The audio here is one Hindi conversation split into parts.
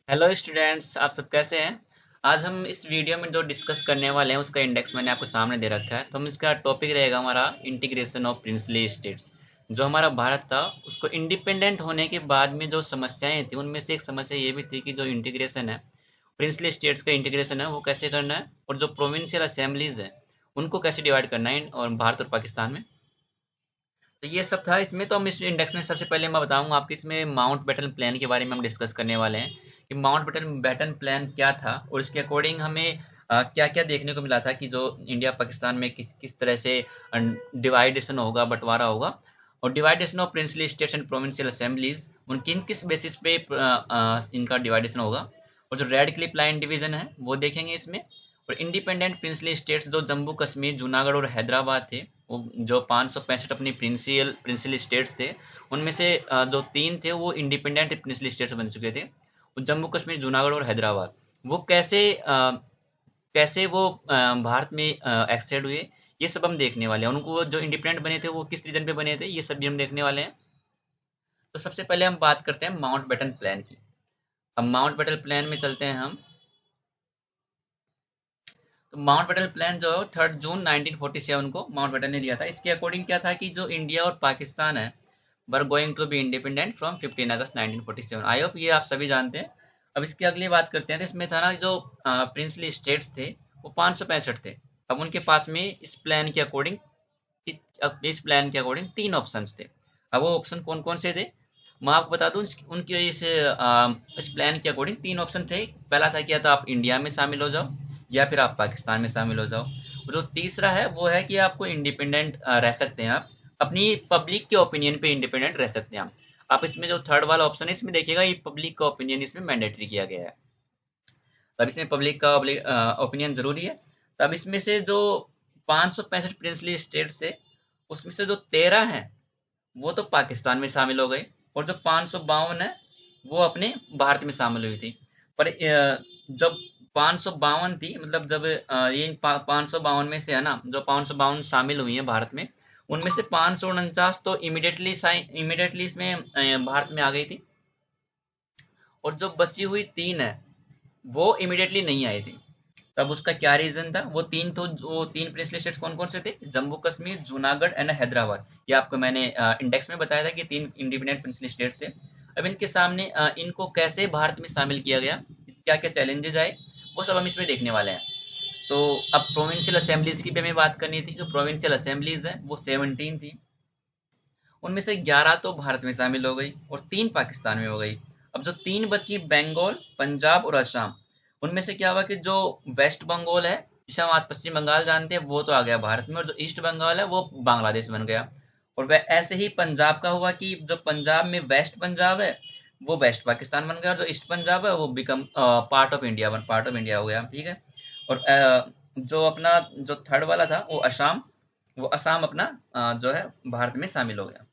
हेलो स्टूडेंट्स, आप सब कैसे हैं। आज हम इस वीडियो में जो डिस्कस करने वाले हैं उसका इंडेक्स मैंने आपको सामने दे रखा है। तो हम इसका टॉपिक रहेगा हमारा इंटीग्रेशन ऑफ प्रिंसली स्टेट्स। जो हमारा भारत था उसको इंडिपेंडेंट होने के बाद में जो समस्याएं थी उनमें से एक समस्या ये भी थी कि जो इंटीग्रेशन है, प्रिंसली स्टेट्स का इंटीग्रेशन है वो कैसे करना है, और जो प्रोविंशियल असेंबलीज है उनको कैसे डिवाइड करना है और भारत और पाकिस्तान में। तो ये सब था इसमें। तो हम इस इंडेक्स में सबसे पहले मैं बताऊंगा आपको इसमें माउंट बैटन प्लान के बारे में हम डिस्कस करने वाले हैं कि माउंट बैटन प्लान क्या था और इसके अकॉर्डिंग हमें क्या क्या देखने को मिला था कि जो इंडिया पाकिस्तान में किस किस तरह से डिवाइडेशन होगा, बंटवारा होगा, और divideation of princely states and provincial assemblies उन किन किस बेसिस पे इनका डिवाइडेशन होगा। और जो रेड क्लिप लाइन डिवीजन है वो देखेंगे इसमें। और इंडिपेंडेंट प्रिंसली स्टेट्स जो जम्मू कश्मीर, जूनागढ़ और हैदराबाद थे, वो जो 565 अपनी प्रिंसिली स्टेट्स थे उनमें से जो तीन थे वो इंडिपेंडेंट प्रिंसली स्टेट्स बन चुके थे। वो जम्मू कश्मीर, जूनागढ़ और हैदराबाद वो कैसे वो भारत में एक्सेड हुए, ये सब हम देखने वाले हैं। उनको जो इंडिपेंडेंट बने थे वो किस रीजन पे बने थे, ये सब भी हम देखने वाले हैं। तो सबसे पहले हम बात करते हैं माउंट बैटन प्लान की। अब माउंट बैटन प्लान में चलते हैं हम। तो माउंट बैटन प्लान जो 3 जून 1947 को माउंट बैटन ने दिया था। इसके अकॉर्डिंग क्या था कि जो इंडिया और पाकिस्तान है were going to be independent from 15 अगस्त 1947। आई होप ये आप सभी जानते हैं। अब इसकी अगली बात करते हैं। तो इसमें था ना, जो प्रिंसली स्टेट्स थे वो 565 थे। अब उनके पास में इस प्लान के अकॉर्डिंग तीन ऑप्शंस थे। अब वो ऑप्शन कौन कौन से थे मैं आपको बता दूं। उनके इस प्लान के अकॉर्डिंग तीन ऑप्शन थे। पहला था कि या तो आप इंडिया में शामिल हो जाओ या फिर आप पाकिस्तान में शामिल हो जाओ। और जो तीसरा है वो है कि आपको इंडिपेंडेंट रह सकते हैं, आप अपनी पब्लिक के ओपिनियन पे इंडिपेंडेंट रह सकते हैं आप इसमें जो थर्ड वाला ऑप्शन है इसमें देखिएगा, ये पब्लिक का ओपिनियन इसमें मैंडेटरी किया गया है। तब इसमें पब्लिक का ओपिनियन जरूरी है। तब इसमें से जो 565 प्रिंसली स्टेट्स है उसमें से जो 13 हैं वो तो पाकिस्तान में शामिल हो गए, और जो 552 है वो अपने भारत में शामिल हुई थी। पर जब 552 थी, मतलब जब ये 552 में से है ना, जो 552 शामिल हुई है भारत में, उनमें से 549 तो इमिडिएटली इसमें भारत में आ गई थी। और जो बची हुई तीन है वो इमिडिएटली नहीं आई थी। तब उसका क्या रीजन था, वो तीन प्रिंसली स्टेट्स कौन कौन से थे, जम्मू कश्मीर, जूनागढ़ एंड हैदराबाद। ये आपको मैंने इंडेक्स में बताया था कि तीन इंडिपेंडेंट प्रिंसली स्टेट्स थे। अब इनके सामने इनको कैसे भारत में शामिल किया गया, क्या क्या चैलेंजेस आए, वो सब हम इसमें देखने वाले हैं। तो अब प्रोविंशियल असेंबलीज की भी हमें बात करनी थी। जो प्रोविंशियल असेंबलीज है वो 17 थी। उनमें से 11 तो भारत में शामिल हो गई और तीन पाकिस्तान में हो गई। अब जो तीन बची, बंगाल, पंजाब और असम, उनमें से क्या हुआ कि जो वेस्ट बंगाल है, जिसे हम आज पश्चिम बंगाल जानते हैं, वो तो आ गया भारत में, और जो ईस्ट बंगाल है वो बांग्लादेश बन गया। और वह ऐसे ही पंजाब का हुआ कि जो पंजाब में वेस्ट पंजाब है वो वेस्ट पाकिस्तान बन गया, और जो ईस्ट पंजाब है वो बिकम पार्ट ऑफ इंडिया हो गया। ठीक है। और जो अपना जो थर्ड वाला था वो असम अपना जो है भारत में शामिल हो गया।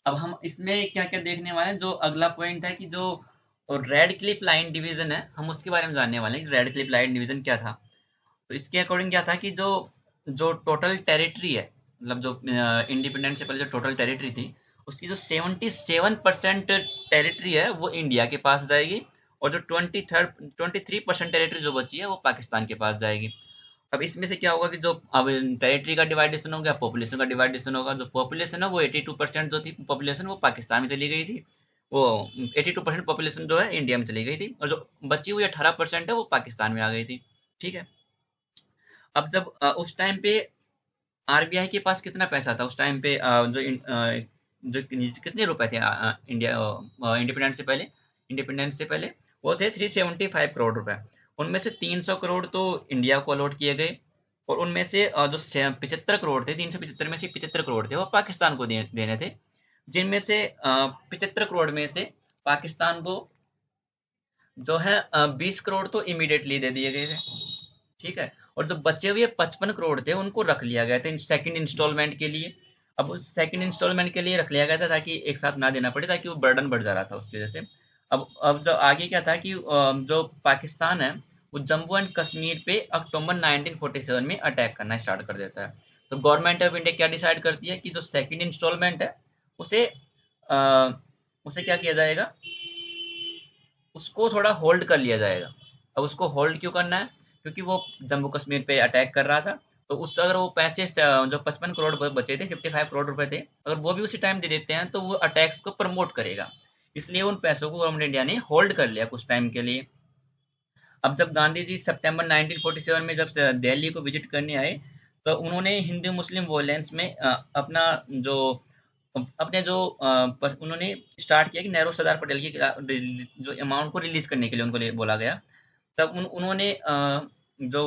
अब हम इसमें क्या क्या देखने वाले हैं, जो अगला पॉइंट है कि जो रेड क्लिफ लाइन डिवीजन है हम उसके बारे में जानने वाले हैं। रेड क्लिफ लाइन डिवीजन क्या था। तो इसके अकॉर्डिंग क्या था कि जो जो टोटल टेरिटरी है, मतलब जो इंडिपेंडेंस से पहले जो टोटल टेरिटरी थी उसकी जो 77% टेरिटरी है वो इंडिया के पास जाएगी, और जो 23% टेरिटरी जो बची है वो पाकिस्तान के पास जाएगी। अब इसमें से क्या होगा कि जो अब टेरिटरी का डिवाइडेशन हो गया, पॉपुलेशन का डिवाइडेशन होगा। जो पॉपुलेशन है वो 82% जो थी पॉपुलेशन वो पाकिस्तान में चली गई थी। वो 82% पॉपुलेशन जो है इंडिया में चली गई थी, और जो बची हुई 18% है वो पाकिस्तान में आ गई थी। ठीक है। अब जब उस टाइम पे आरबीआई के पास कितना पैसा था उस टाइम पे, जो कितने रुपए थे इंडिपेंडेंस से पहले वो थे 375 करोड़ रुपए। उनमें से 300 करोड़ तो इंडिया को अलॉट किए गए, और उनमें से जो 75 करोड़ थे, 375 में से 75 करोड़ थे वो पाकिस्तान को देने थे। जिनमें से 75 करोड़ में से पाकिस्तान को जो है 20 करोड़ तो इमीडिएटली दे दिए गए थे। ठीक है। और जो बचे हुए 55 करोड़ थे उनको रख लिया गया था सेकंड इंस्टॉलमेंट के लिए। अब उस सेकंड इंस्टॉलमेंट के लिए रख लिया गया था ताकि एक साथ ना देना पड़े, ताकि वो बर्डन बढ़ जा रहा था उसकी वजह से। अब जो आगे क्या था कि जो पाकिस्तान है वो जम्मू एंड कश्मीर पे अक्टूबर 1947 में अटैक करना स्टार्ट कर देता है। तो गवर्नमेंट ऑफ इंडिया क्या डिसाइड करती है कि जो सेकंड इंस्टॉलमेंट है उसे अ, उसे क्या किया जाएगा, उसको थोड़ा होल्ड कर लिया जाएगा। अब उसको होल्ड क्यों करना है? क्योंकि वो जम्मू कश्मीर पे अटैक कर रहा था, तो उससे अगर वो पैसे जो 55 करोड़ बचे थे, 55 करोड़ रुपए थे, अगर वो भी उसी टाइम दे देते हैं तो वो अटैक्स को प्रमोट करेगा। इसलिए उन पैसों को गवर्नमेंट इंडिया ने होल्ड कर लिया कुछ टाइम के लिए। अब जब गांधी जी सितंबर 1947 में जब दिल्ली को विजिट करने आए, तो उन्होंने हिंदू मुस्लिम वॉयलेंस में अपना जो अपने जो उन्होंने स्टार्ट किया कि नेहरू सरदार पटेल की जो अमाउंट को रिलीज करने के लिए उनको बोला गया। तब उन्होंने जो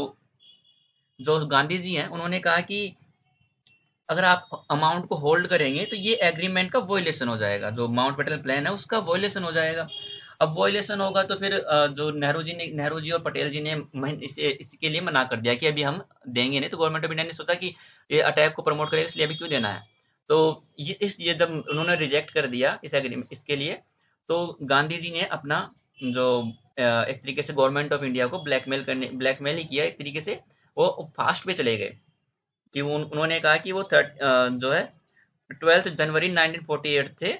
जो गांधी जी हैं उन्होंने कहा कि अगर आप अमाउंट को होल्ड करेंगे तो ये एग्रीमेंट का वॉयलेशन हो जाएगा, जो माउंट बैटन प्लान है उसका वॉयलेशन हो जाएगा। अब वॉयलेशन होगा तो फिर जो नेहरू जी और पटेल जी ने इसे इसके लिए मना कर दिया कि अभी हम देंगे नहीं। तो गवर्नमेंट ऑफ इंडिया ने सोचा कि ये अटैक को प्रमोट करेगा, इसलिए अभी क्यों देना है। तो ये जब उन्होंने रिजेक्ट कर दिया इस एग्रीमेंट इसके लिए, तो गांधी जी ने अपना जो एक तरीके से गवर्नमेंट ऑफ इंडिया को ब्लैकमेल ही किया एक तरीके से। वो फास्ट पे चले गए कि उन्होंने कहा कि वो जो है 12 जनवरी 1948 थे,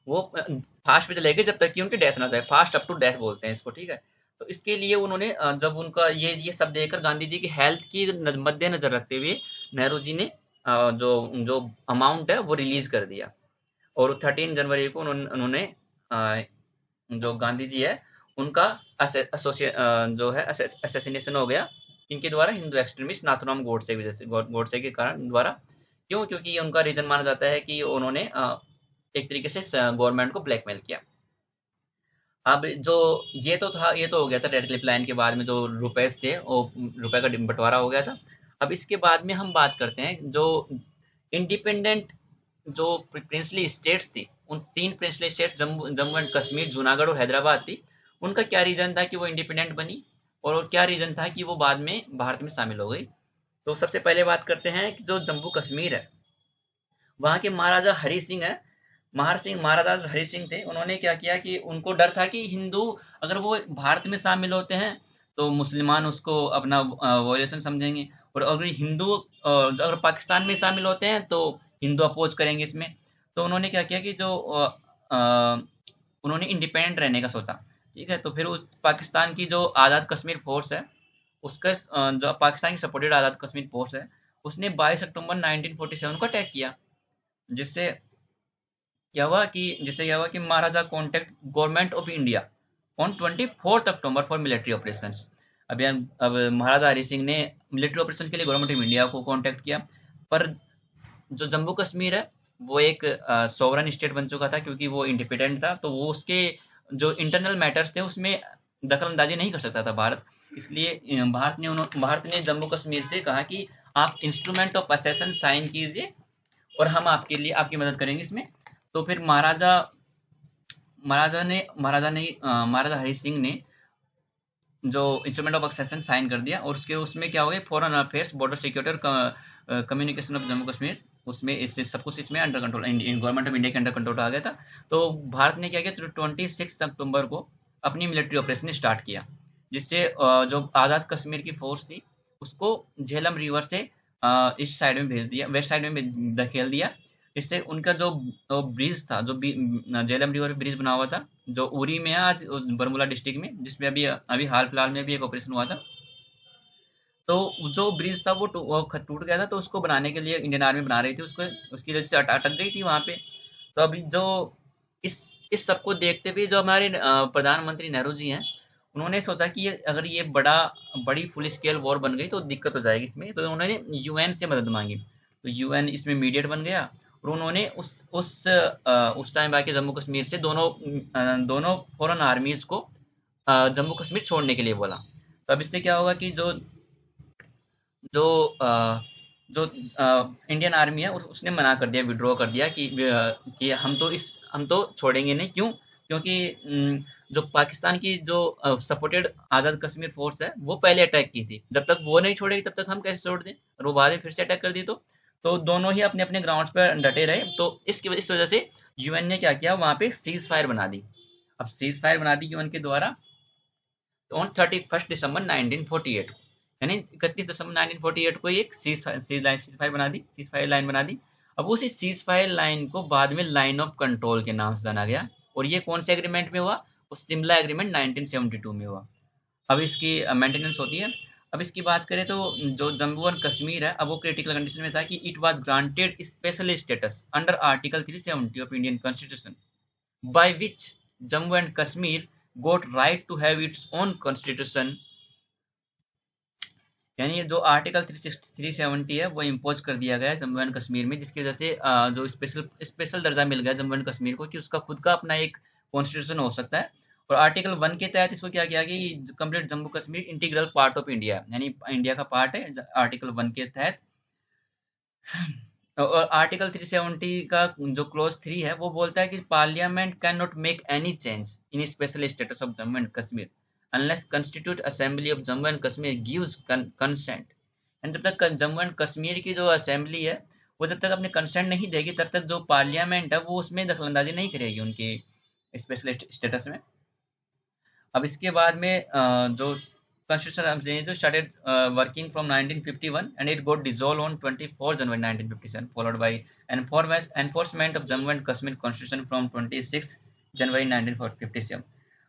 वो फास्ट पे चले गए जब तक कि उनकी डेथ ना जाए। फास्ट अप टू डेथ बोलते हैं इसको, ठीक है। तो इसके लिए उन्होंने जब उनका ये सब देखकर गांधी जी की हेल्थ की मद्देनजर रखते हुए नेहरू जी ने जो जो अमाउंट है वो रिलीज कर दिया। और 13 जनवरी को उन्होंने अ, जो गांधी जी है उनका जो है असैसिनेशन हो गया। इनके द्वारा हिंदू एक्सट्रीमिस्ट नाथुराम गोडसे की वजह से, गोडसे के कारण द्वारा। क्यों? क्योंकि ये उनका रीजन माना जाता है कि उन्होंने एक तरीके से गवर्नमेंट को ब्लैकमेल किया। अब जो ये तो हो गया था रेड क्लिफ लाइन के बाद में जो रुपए थे वो रुपए का बंटवारा हो गया था। अब इसके बाद में हम बात करते हैं जो इंडिपेंडेंट जो प्रिंसली स्टेट्स थी, उन तीन princely states Jammu Jammu and Kashmir, Junagadh और हैदराबाद थी। उनका क्या रीजन था कि वो इंडिपेंडेंट बनी, और क्या रीजन था कि वो बाद में भारत में शामिल हो गई। तो सबसे पहले बात करते हैं कि जो जम्मू कश्मीर है, वहाँ के महाराजा हरी सिंह है, महाराजा हरी सिंह थे। उन्होंने क्या किया कि उनको डर था कि हिंदू अगर वो भारत में शामिल होते हैं तो मुसलमान उसको अपना वॉयलेशन समझेंगे, और अगर अगर पाकिस्तान में शामिल होते हैं तो हिंदू अपोज करेंगे इसमें। तो उन्होंने क्या किया कि उन्होंने इंडिपेंडेंट रहने का सोचा, ठीक है। तो फिर उस पाकिस्तान की जो आज़ाद कश्मीर फोर्स है, उसका जो पाकिस्तान की सपोर्टेड आज़ाद कश्मीर फोर्स है, उसने 22 अक्टूबर 1947 को अटैक किया। जिससे जिससे क्या हुआ कि Maharaja contact government of India on 24 October for military operations. अब महाराजा हरि सिंह ने मिलिट्री ऑपरेशन के लिए गवर्नमेंट ऑफ इंडिया को कांटेक्ट किया। पर जो जम्मू कश्मीर है वो एक सोवरन स्टेट बन चुका था, क्योंकि वो इंडिपेंडेंट था, तो वो उसके जो इंटरनल मैटर्स थे उसमें दखल अंदाजी नहीं कर सकता था भारत। इसलिए भारत ने जम्मू कश्मीर से कहा कि आप इंस्ट्रूमेंट ऑफ असेसन साइन कीजिए और हम आपके लिए आपकी मदद करेंगे इसमें। तो फिर महाराजा हरि सिंह ने जो इंस्ट्रूमेंट ऑफ एक्सेशन साइन कर दिया, और उसमें क्या हो गया, फॉरेन अफेयर्स, बॉर्डर सिक्योरिटी और कम्युनिकेशन ऑफ जम्मू कश्मीर, उसमें इससे सब कुछ इसमें under control, government of India के अंडर कंट्रोल आ गया था। तो भारत ने क्या किया, तो 26 अक्टूबर को अपनी मिलिट्री ऑपरेशन स्टार्ट किया, जिससे जो आज़ाद कश्मीर की फोर्स थी उसको झेलम रिवर से इस साइड में भेज दिया, वेस्ट साइड में धकेल दिया। इससे उनका जो ब्रिज था, जो झेलम रिवर ब्रिज बना हुआ था, जो उरी में है आज, उस बरमूला डिस्ट्रिक्ट में, जिसमें अभी अभी हाल फिलहाल में भी एक ऑपरेशन हुआ था। तो जो ब्रिज था वो टूट गया था, तो उसको बनाने के लिए इंडियन आर्मी बना रही थी उसको, उसकी वजह से अटक गई थी वहां पे। तो अभी जो इस इस सबको देखते हुए जो हमारे प्रधानमंत्री नेहरू जी हैं, उन्होंने सोचा कि अगर ये बड़ी फुल स्केल वॉर बन गई तो दिक्कत हो जाएगी इसमें। तो उन्होंने यूएन से मदद मांगी, तो यूएन इसमें मीडिएट बन गया, और उन्होंने उस टाइम आके जम्मू कश्मीर से दोनों फॉरेन आर्मीज को जम्मू कश्मीर छोड़ने के लिए बोला। तो अब इससे क्या होगा कि जो जो इंडियन आर्मी है उसने मना कर दिया, विड्रॉ कर दिया कि हम तो छोड़ेंगे नहीं। क्यों? क्योंकि जो पाकिस्तान की जो सपोर्टेड आज़ाद कश्मीर फोर्स है वो पहले अटैक की थी, जब तक वो नहीं छोड़ेगी तब तक हम कैसे छोड़ दें, और वो बाद में फिर से अटैक कर दी। तो दोनों ही अपने अपने ग्राउंड्स पर डटे रहे। तो इस वजह से यूएन ने क्या किया, वहां पे सीज फायर बना दी। अब सीज फायर बना दी यूएन के द्वारा ऑन 31 दिसंबर 1948, यानी 31 दिसंबर 1948 को एक सीज फायर बना दी, सीज फायर लाइन बना दी। अब उसी सीज फायर लाइन को बाद में लाइन ऑफ कंट्रोल के नाम से जाना गया। और ये कौन से एग्रीमेंट में हुआ? वो शिमला एग्रीमेंट 1972 में हुआ। अब इसकी मेंटेनेंस होती है। अब इसकी बात करें तो जो जम्मू एंड कश्मीर है, अब वो क्रिटिकल कंडीशन में था कि it was granted special status under article 370 of Indian constitution, by which Jammu and Kashmir got right to have its own constitution. यानी जो आर्टिकल 370 है वो इम्पोज कर दिया गया है जम्मू एंड कश्मीर में, जिसकी वजह से जो स्पेशल स्पेशल दर्जा मिल गया जम्मू एंड कश्मीर को कि उसका खुद का अपना एक कॉन्स्टिट्यूशन हो सकता है। और आर्टिकल 1 के तहत इसको क्या किया कि complete Jammu Kashmir integral part of India, यानी इंडिया का पार्ट है आर्टिकल 1 के तहत। और आर्टिकल 370 का जो क्लोज 3 है वो बोलता है कि parliament can not make any change in special status of Jammu and Kashmir unless constitute assembly of Jammu and Kashmir gives consent. And जब तक जम्मू एंड कश्मीर की जो असेंबली है वो जब तक अपने कंसेंट नहीं देगी, तब तक जो पार्लियामेंट है वो उसमें दखलंदाजी नहीं करेगी उनकी स्पेशल स्टेटस में। अब इसके बाद में जो Constitution Assembly started working from 1951 and it got dissolved on 24 January 1957, followed by enforcement of Jammu and Kashmir Constitution from 26 January 1957।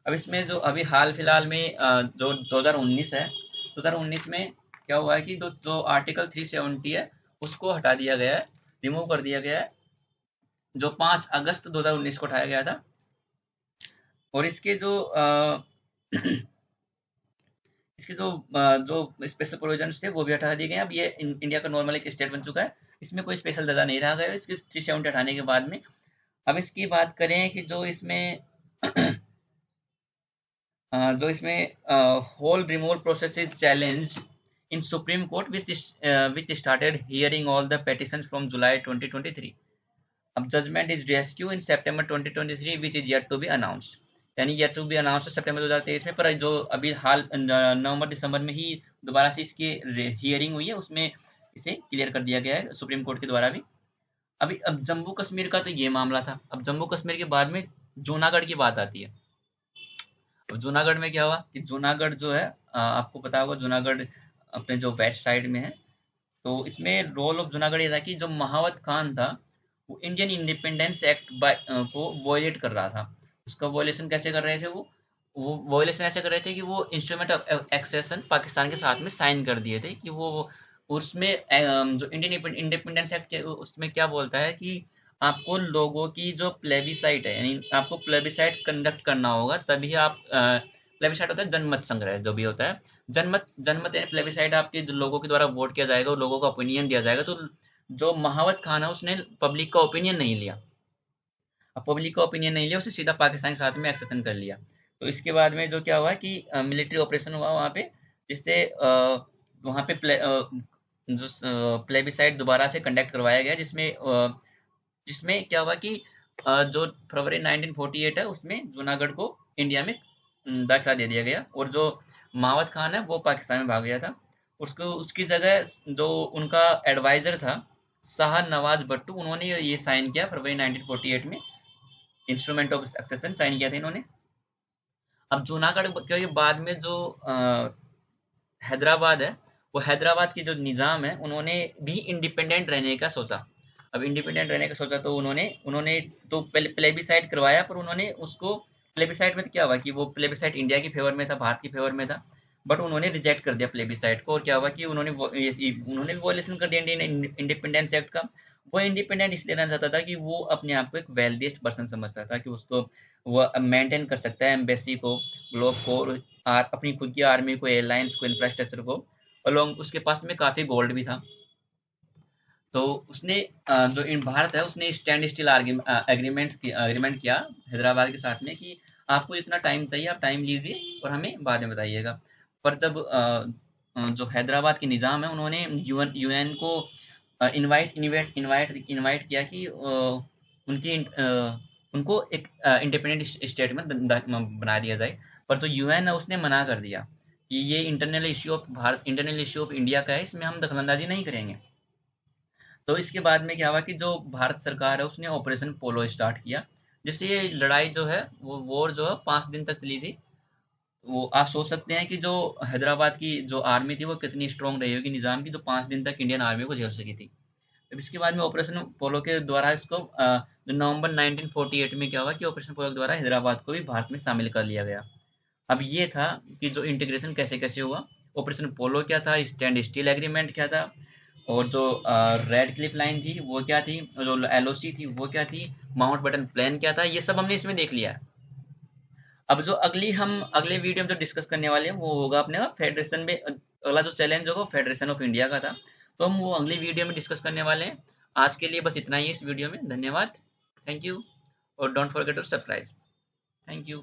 अब इसमें जो अभी हाल फिलहाल में जो 2019 है, 2019 में क्या हुआ है कि जो आर्टिकल 370 है उसको हटा दिया गया है, रिमूव कर दिया गया है, जो 5 अगस्त 2019 को उठाया गया था। और इसके जो इसके जो स्पेशल प्रोविजंस थे वो भी हटा दिए गए। अब ये इंडिया का नॉर्मल एक स्टेट बन चुका है, इसमें कोई स्पेशल दर्जा नहीं रहा गया इसके 370 हटाने के बाद में। अब इसकी बात करें कि जो इसमें whole removal process is challenge in supreme court which started hearing all the petitions from जुलाई 2023। अब जजमेंट इज रेस्क्यू इन सितंबर 2023 which is yet to be announced, यानी येट टू बी अनाउंस्ड सितंबर 2023 में, पर जो अभी हाल नवंबर दिसंबर में ही दोबारा से इसकी हियरिंग हुई है, उसमें इसे क्लियर कर दिया गया है सुप्रीम कोर्ट के द्वारा भी। अभी अब जम्मू कश्मीर का तो ये मामला था। अब जम्मू कश्मीर के बाद में जूनागढ़ की बात आती है। अब जूनागढ़ में क्या हुआ कि जूनागढ़ जो है आपको पता होगा जूनागढ़ अपने जो वेस्ट साइड में है। तो इसमें रोल ऑफ जूनागढ़ ये था कि जो महावत खान था वो इंडियन इंडिपेंडेंस एक्ट को वॉयलेट कर रहा था। उसका वॉयलेशन कैसे कर रहे थे वो वॉयलेशन ऐसे कर रहे थे कि वो इंस्ट्रूमेंट ऑफ एक्सेशन पाकिस्तान के साथ में साइन कर दिए थे कि वो उसमें जो इंडियन इंडिपेंडेंस एक्ट उसमें क्या बोलता है कि आपको लोगों की जो प्लेबिसाइट है, यानी आपको प्लेबिसाइट कंडक्ट करना होगा, तभी आप प्लेबिसाइट होता है जनमत संग्रह जो भी होता है, जनमत जनमत प्लेबिसाइट आपके जो लोगों के द्वारा वोट किया जाएगा और लोगों का ओपिनियन दिया जाएगा। तो जो महावत खान है उसने पब्लिक का ओपिनियन नहीं लिया। अब पब्लिक का ओपिनियन नहीं लिया, उसे सीधा पाकिस्तान के साथ में एक्सेशन कर लिया। तो इसके बाद में जो क्या हुआ कि मिलिट्री ऑपरेशन हुआ वहाँ पे, जिससे वहाँ पे जो प्लेबिसाइट दोबारा से कंडक्ट करवाया गया, जिसमें क्या हुआ कि जो फरवरी 1948 है उसमें जूनागढ़ को इंडिया में दाखिला दे दिया गया, और जो मावत खान है वो पाकिस्तान में भाग गया था। उसको उसकी जगह जो उनका एडवाइजर था शाह नवाज भट्टू, उन्होंने ये साइन किया फरवरी 1948 में, इंस्ट्रूमेंट ऑफ सक्सेशन साइन किया था इन्होंने। अब जूनागढ़ के बाद में जो हैदराबाद है, वो हैदराबाद की जो निज़ाम है उन्होंने भी इंडिपेंडेंट रहने का सोचा। अब इंडिपेंडेंट रहने का सोचा तो उन्होंने उन्होंने तो प्लेबिसाइड करवाया, पर उन्होंने उसको प्लेबिसाइड में तो क्या हुआ कि वो प्लेबिसाइड इंडिया की फेवर में था, भारत की फेवर में था, बट उन्होंने रिजेक्ट कर दिया प्लेबिसाइड को। और क्या हुआ कि उन्होंने भी वॉयलेशन कर दिया इंडियन इंडिपेंडेंस एक्ट का। वो इंडिपेंडेंट इसलिए रहना चाहता था कि वो अपने आप को एक वेल्दिएस्ट पर्सन समझता था कि उसको वो मेंटेन कर सकता है एम्बेसी को, ग्लोब को, अपनी खुद की आर्मी को, एयरलाइंस को, इंफ्रास्ट्रक्चर को, और उसके पास में काफ़ी गोल्ड भी था। तो उसने जो इन भारत है उसने स्टैंड स्टिल एग्रीमेंट किया हैदराबाद के साथ में कि आपको जितना टाइम चाहिए आप टाइम लीजिए और हमें बाद में बताइएगा। पर जब जो हैदराबाद के निज़ाम है उन्होंने यूएन को इनवाइट किया कि उनको एक इंडिपेंडेंट स्टेट में बना दिया जाए, पर जो यूएन है उसने मना कर दिया कि ये इंटरनल इश्यू ऑफ इंडिया का है, इसमें हम दखलंदाजी नहीं करेंगे। तो इसके बाद में क्या हुआ कि जो भारत सरकार है उसने ऑपरेशन पोलो स्टार्ट किया, जिससे ये लड़ाई जो है वो वॉर जो है 5 दिन तक चली थी। वो आप सोच सकते हैं कि जो हैदराबाद की जो आर्मी थी वो कितनी स्ट्रांग रही होगी निज़ाम की, जो 5 दिन तक इंडियन आर्मी को झेल सकी थी। अब इसके बाद में ऑपरेशन पोलो के द्वारा इसको जो नवंबर 1948 में क्या हुआ कि ऑपरेशन पोलो के द्वारा हैदराबाद को भी भारत में शामिल कर लिया गया। अब ये था कि जो इंटीग्रेशन कैसे कैसे हुआ। ऑपरेशन पोलो क्या था, स्टैंड स्टील एग्रीमेंट क्या था, और जो रेड क्लिफ लाइन थी वो क्या थी, जो एलओसी थी वो क्या थी, माउंट बटन प्लान क्या था, ये सब हमने इसमें देख लिया। अब जो हम अगले वीडियो में जो डिस्कस करने वाले हैं वो होगा अपने फेडरेशन में, अगला जो चैलेंज होगा फेडरेशन ऑफ इंडिया का था, तो हम वो अगली वीडियो में डिस्कस करने वाले हैं। आज के लिए बस इतना ही इस वीडियो में। धन्यवाद, थैंक यू, और don't forget to subscribe. Thank you.